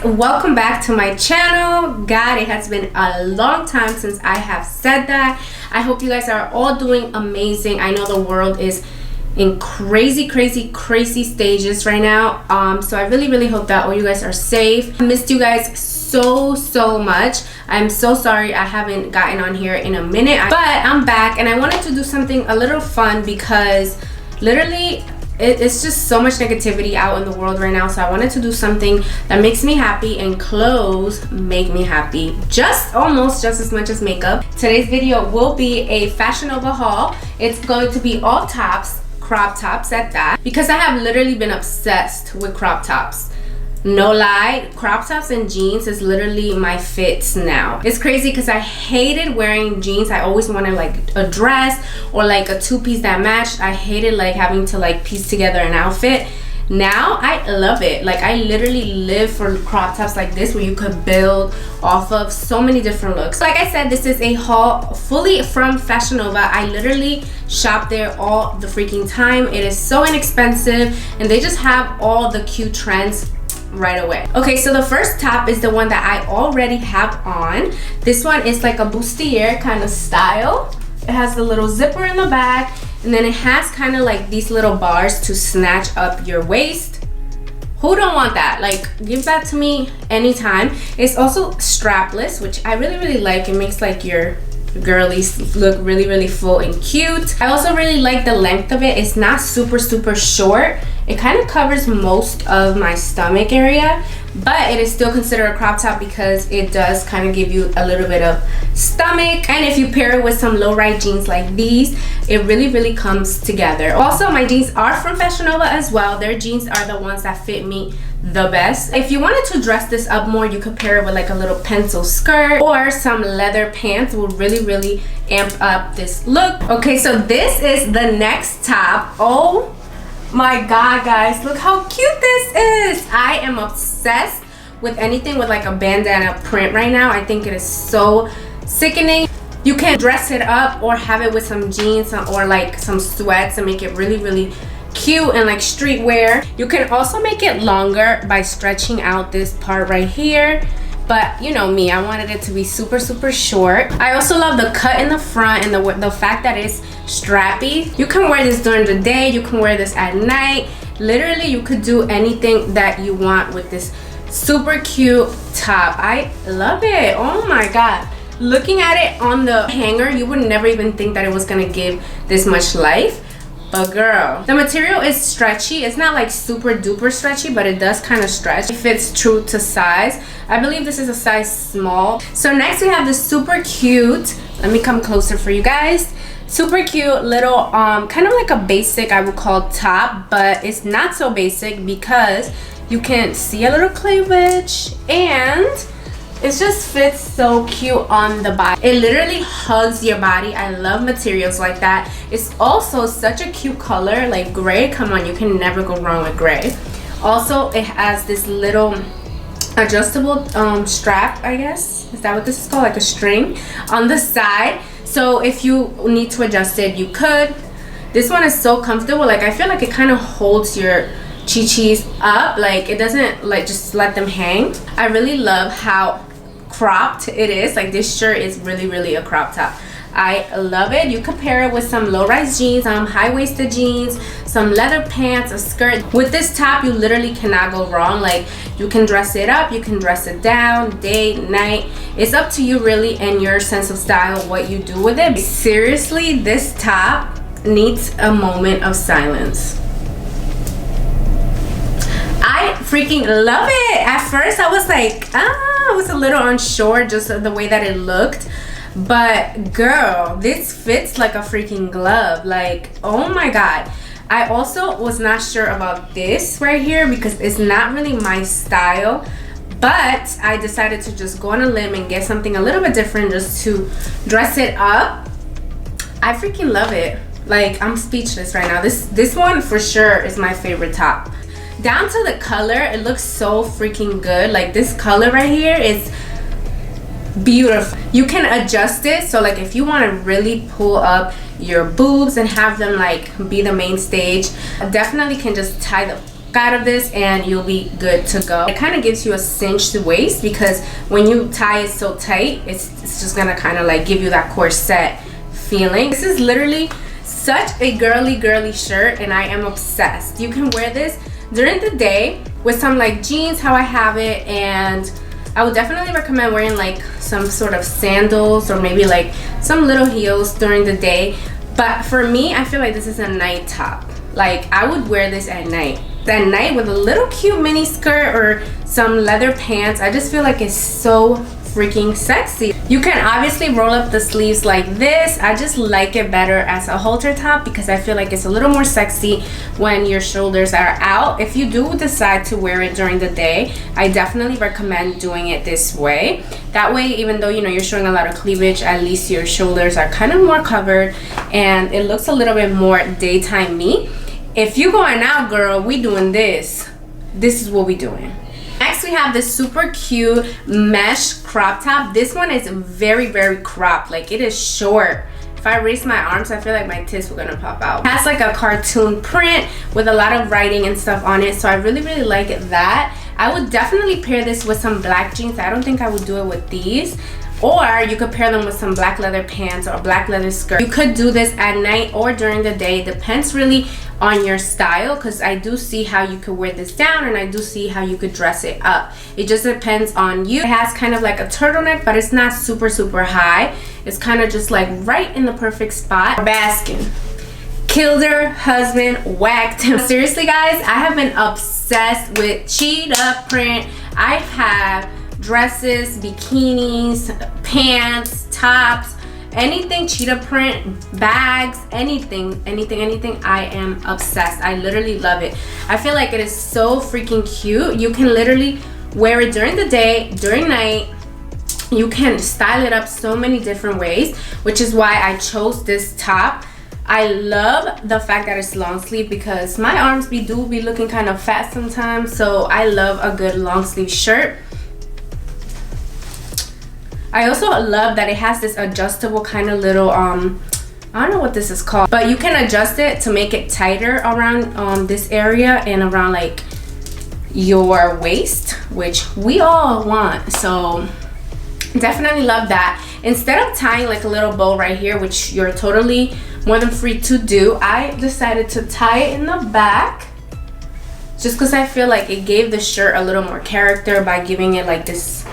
guys, welcome back to my channel. God, it has been a long time since I have said that. I hope you guys are all doing amazing. I know the world is in crazy stages right now, so I really hope that all you guys are safe. I missed you guys so much. I'm so sorry I haven't gotten on here in a minute, but I'm back and I wanted to do something a little fun because literally it's just so much negativity out in the world right now. So I wanted to do something that makes me happy, and clothes make me happy almost just as much as makeup. Today's video will be a Fashion Nova haul. It's going to be all tops, crop tops at that, because I have literally been obsessed with crop tops. No lie, crop tops and jeans is literally my fits now. It's crazy because I hated wearing jeans. I always wanted like a dress or like a two-piece that matched. I hated like having to like piece together an outfit. Now I love it. Like I literally live for crop tops like this where you could build off of so many different looks. Like I said, this is a haul fully from Fashion Nova. I literally shop there all the freaking time. It is so inexpensive and they just have all the cute trends right away. Okay, so the first top is the one that I already have on. This one is like a bustier kind of style. It has the little zipper in the back, and then it has kind of like these little bars to snatch up your waist. Who don't want that? Like, give that to me anytime. It's also strapless, which I really like. It makes like your girlies look really full and cute. I also really like the length of it. It's not super short. It kind of covers most of my stomach area, but it is still considered a crop top because it does kind of give you a little bit of stomach. And if you pair it with some low-rise jeans like these, it really comes together. Also, my jeans are from Fashion Nova as well. Their jeans are the ones that fit me the best. If you wanted to dress this up more, you could pair it with like a little pencil skirt or some leather pants. Will really amp up this look. Okay, so this is the next top. Oh my god, guys, look how cute this is. I am obsessed with anything with like a bandana print right now. I think it is so sickening. You can dress it up or have it with some jeans or like some sweats and make it really cute and like streetwear. You can also make it longer by stretching out this part right here, but you know me, I wanted it to be super short. I also love the cut in the front and the fact that it's strappy. You can wear this during the day, you can wear this at night. Literally, you could do anything that you want with this super cute top. I love it. Oh my god. Looking at it on the hanger, you would never even think that it was gonna give this much life. But girl, the material is stretchy. It's not like super duper stretchy, but it does kind of stretch. It fits true to size. I believe this is a size small. So next we have this super cute, let me come closer for you guys. Super cute little kind of like a basic, I would call, top, but it's not so basic because you can see a little cleavage and it just fits so cute on the body. It literally hugs your body. I love materials like that. It's also such a cute color, like gray. Come on, you can never go wrong with gray. Also, it has this little adjustable strap, I guess. Is that what this is called? Like a string on the side. So if you need to adjust it, you could. This one is so comfortable. Like I feel like it kind of holds your chi-chis up. Like it doesn't like just let them hang. I really love how cropped it is. Like this shirt is really a crop top. I love it. You could pair it with some low-rise jeans, high-waisted jeans, some leather pants, a skirt. With this top, you literally cannot go wrong. Like you can dress it up, you can dress it down, day, night. It's up to you really and your sense of style, what you do with it. Seriously, this top needs a moment of silence. I freaking love it. At first I was like, I was a little unsure just the way that it looked, but girl, this fits like a freaking glove. Like, oh my god. I also was not sure about this right here because it's not really my style, but I decided to just go on a limb and get something a little bit different just to dress it up. I freaking love it. Like, I'm speechless right now. This one for sure is my favorite top. Down to the color, it looks so freaking good. Like this color right here is beautiful. You can adjust it, so like if you want to really pull up your boobs and have them like be the main stage, definitely can just tie the out of this and you'll be good to go. It kind of gives you a cinched waist because when you tie it so tight, it's just gonna kind of like give you that corset feeling. This is literally such a girly shirt and I am obsessed. You can wear this during the day with some like jeans, how I have it, and I would definitely recommend wearing like some sort of sandals or maybe like some little heels during the day. But for me, I feel like this is a night top. Like I would wear this at night. At night with a little cute mini skirt or some leather pants. I just feel like it's so freaking sexy. You can obviously roll up the sleeves like this. I just like it better as a halter top because I feel like it's a little more sexy when your shoulders are out. If you do decide to wear it during the day, I definitely recommend doing it this way. That way, even though you're showing a lot of cleavage, at least your shoulders are kind of more covered and it looks a little bit more daytime-y. If you going out, girl, we doing this. This is what we doing. Next, we have this super cute mesh crop top. This one is very cropped. Like it is short. If I raise my arms, I feel like my tits were gonna pop out. It has like a cartoon print with a lot of writing and stuff on it. So I really like that. I would definitely pair this with some black jeans. I don't think I would do it with these. Or you could pair them with some black leather pants or a black leather skirt. You could do this at night or during the day. Depends really on your style, because I do see how you could wear this down and I do see how you could dress it up. It just depends on you. It has kind of like a turtleneck, but it's not super high. It's kind of just like right in the perfect spot. Baskin. Killed her husband, whacked him. Seriously guys, I have been obsessed with cheetah print. I have dresses, bikinis, pants, tops, anything cheetah print, bags, anything. I am obsessed. I literally love it. I feel like it is so freaking cute. You can literally wear it during the day, during night. You can style it up so many different ways, which is why I chose this top. I love the fact that it's long sleeve because my arms do be looking kind of fat sometimes, so I love a good long sleeve shirt. I also love that it has this adjustable kind of little I don't know what this is called, but you can adjust it to make it tighter around this area and around like your waist, which we all want. So definitely love that. Instead of tying like a little bow right here, which you're totally more than free to do, I decided to tie it in the back just because I feel like it gave the shirt a little more character by giving it like this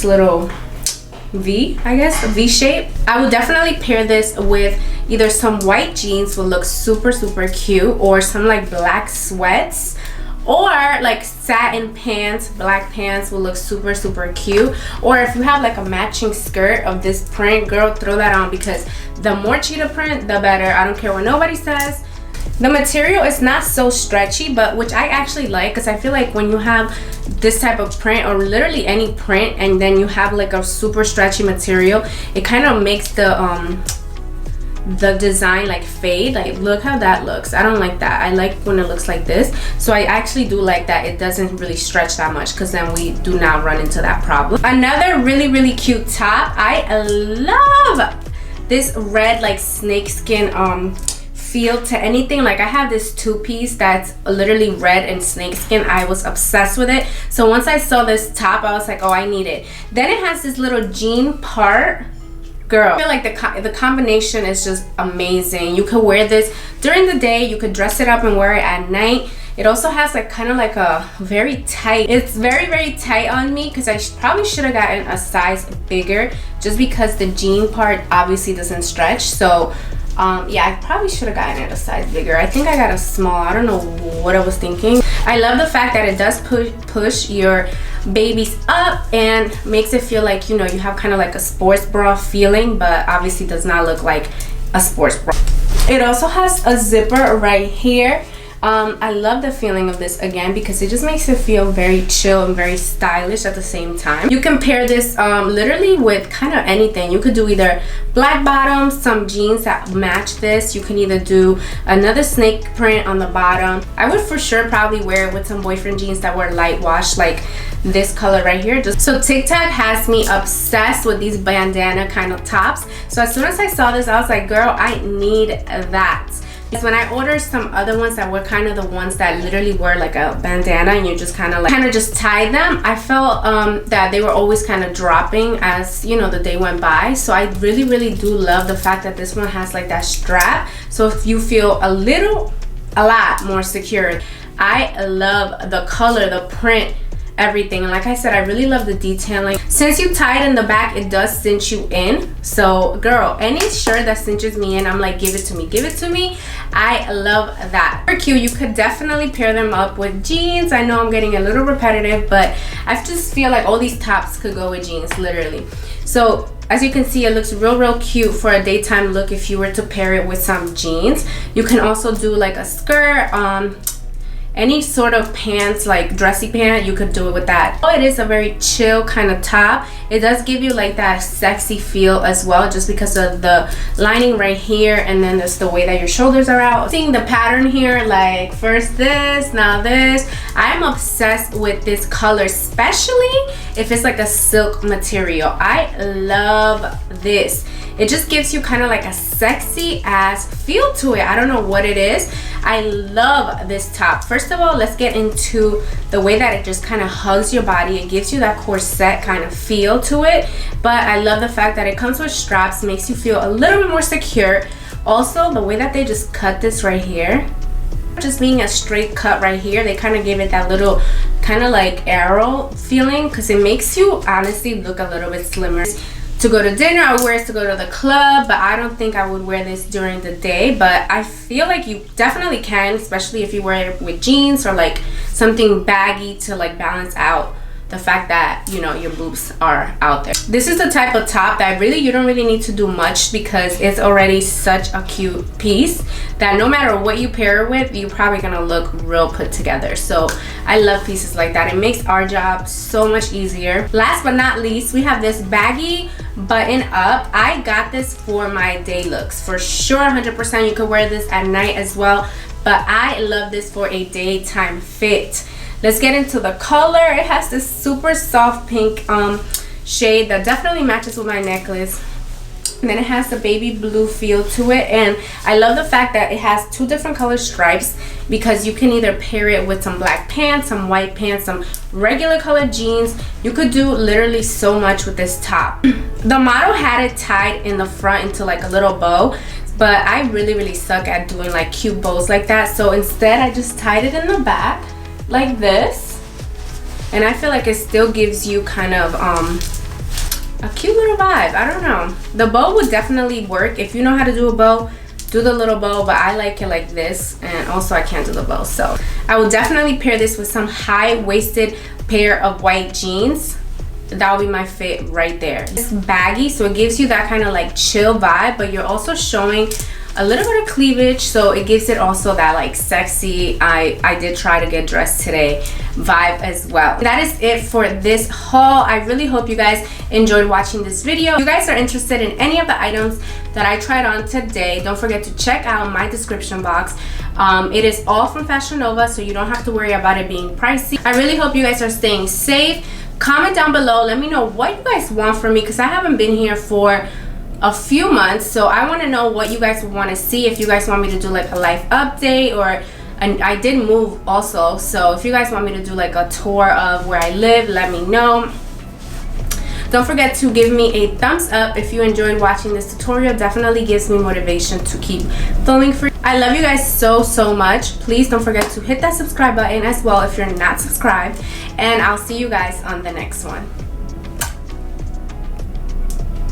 little V, I guess, a V shape. I would definitely pair this with either some white jeans will look super cute, or some like black sweats, or like satin pants, black pants will look super cute. Or if you have like a matching skirt of this print, girl, throw that on, because the more cheetah print the better. I don't care what nobody says. The material is not so stretchy, but which I actually like, because I feel like when you have this type of print or literally any print and then you have like a super stretchy material, it kind of makes the design like fade. Like look how that looks. I don't like that. I like when it looks like this. So I actually do like that it doesn't really stretch that much, because then we do not run into that problem. Another really cute top. I love this red like snakeskin feel to anything. Like I have this two-piece that's literally red and snakeskin. I was obsessed with it. So once I saw this top, I was like, oh, I need it. Then it has this little jean part. Girl, I feel like the combination is just amazing. You could wear this during the day. You could dress it up and wear it at night. It also has like kind of like a very tight, it's very tight on me, because I probably should have gotten a size bigger, just because the jean part obviously doesn't stretch. So yeah, I probably should have gotten it a size bigger. I think I got a small. I don't know what I was thinking. I love the fact that it does push your babies up and makes it feel like, you know, you have kind of like a sports bra feeling, but obviously does not look like a sports bra. It also has a zipper right here. I love the feeling of this again, because it just makes it feel very chill and very stylish at the same time. You can pair this literally with kind of anything. You could do either black bottoms, some jeans that match this. You can either do another snake print on the bottom. I would for sure probably wear it with some boyfriend jeans that were light wash, like this color right here. So TikTok has me obsessed with these bandana kind of tops. So as soon as I saw this, I was like, girl, I need that. When I ordered some other ones that were kind of the ones that literally were like a bandana and you just kind of just tie them, I felt that they were always kind of dropping as, you know, the day went by. So I really do love the fact that this one has like that strap, so if you feel a lot more secure. I love the color, the print, everything. And like I said, I really love the detailing. Since you tie it in the back, it does cinch you in. So girl, any shirt that cinches me in, I'm like, give it to me, give it to me. I love that. Super cute. You could definitely pair them up with jeans. I know I'm getting a little repetitive, but I just feel like all these tops could go with jeans, literally. So as you can see, it looks real cute for a daytime look if you were to pair it with some jeans. You can also do like a skirt, any sort of pants, like dressy pant, you could do it with that. Oh, it is a very chill kind of top. It does give you like that sexy feel as well, just because of the lining right here, and then there's the way that your shoulders are out. Seeing the pattern here, like first this, now this. I'm obsessed with this color, especially if it's like a silk material. I love this. It just gives you kind of like a sexy ass feel to it. I don't know what it is. I love this top. First of all, let's get into the way that it just kind of hugs your body. It gives you that corset kind of feel to it, but I love the fact that it comes with straps, makes you feel a little bit more secure. Also, the way that they just cut this right here, just being a straight cut right here, they kind of give it that little kind of like arrow feeling, because it makes you honestly look a little bit slimmer. To go to dinner, I would wear it to go to the club, but I don't think I would wear this during the day. But I feel like you definitely can, especially if you wear it with jeans or like something baggy to like balance out the fact that, you know, your boobs are out there. This is the type of top that really you don't really need to do much, because it's already such a cute piece that no matter what you pair it with, you're probably gonna look real put together. So I love pieces like that. It makes our job so much easier. Last but not least, we have this baggy button up. I got this for my day looks for sure. 100% you could wear this at night as well, but I love this for a daytime fit. Let's get into the color. It has this super soft pink shade that definitely matches with my necklace. And then it has the baby blue feel to it, and I love the fact that it has two different color stripes, because you can either pair it with some black pants, some white pants, some regular colored jeans. You could do literally so much with this top. The model had it tied in the front into like a little bow, but I really suck at doing like cute bows like that, so instead I just tied it in the back like this, and I feel like it still gives you kind of a cute little vibe. I don't know, the bow would definitely work. If you know how to do a bow, do the little bow, but I like it like this, and also I can't do the bow, so I will definitely pair this with some high-waisted pair of white jeans. That would be my fit right there. It's baggy, so it gives you that kind of like chill vibe, but you're also showing a little bit of cleavage, so it gives it also that like sexy I did try to get dressed today vibe as well. That is it for this haul. I really hope you guys enjoyed watching this video. If you guys are interested in any of the items that I tried on today, don't forget to check out my description box. It is all from Fashion Nova, so you don't have to worry about it being pricey. I really hope you guys are staying safe. Comment down below, let me know what you guys want from me, because I haven't been here for a few months, so I want to know what you guys want to see. If you guys want me to do like a life update, or, and I did move also, so if you guys want me to do like a tour of where I live, let me know. Don't forget to give me a thumbs up if you enjoyed watching this tutorial. Definitely gives me motivation to keep filming for you. I love you guys so much. Please don't forget to hit that subscribe button as well if you're not subscribed, and I'll see you guys on the next one.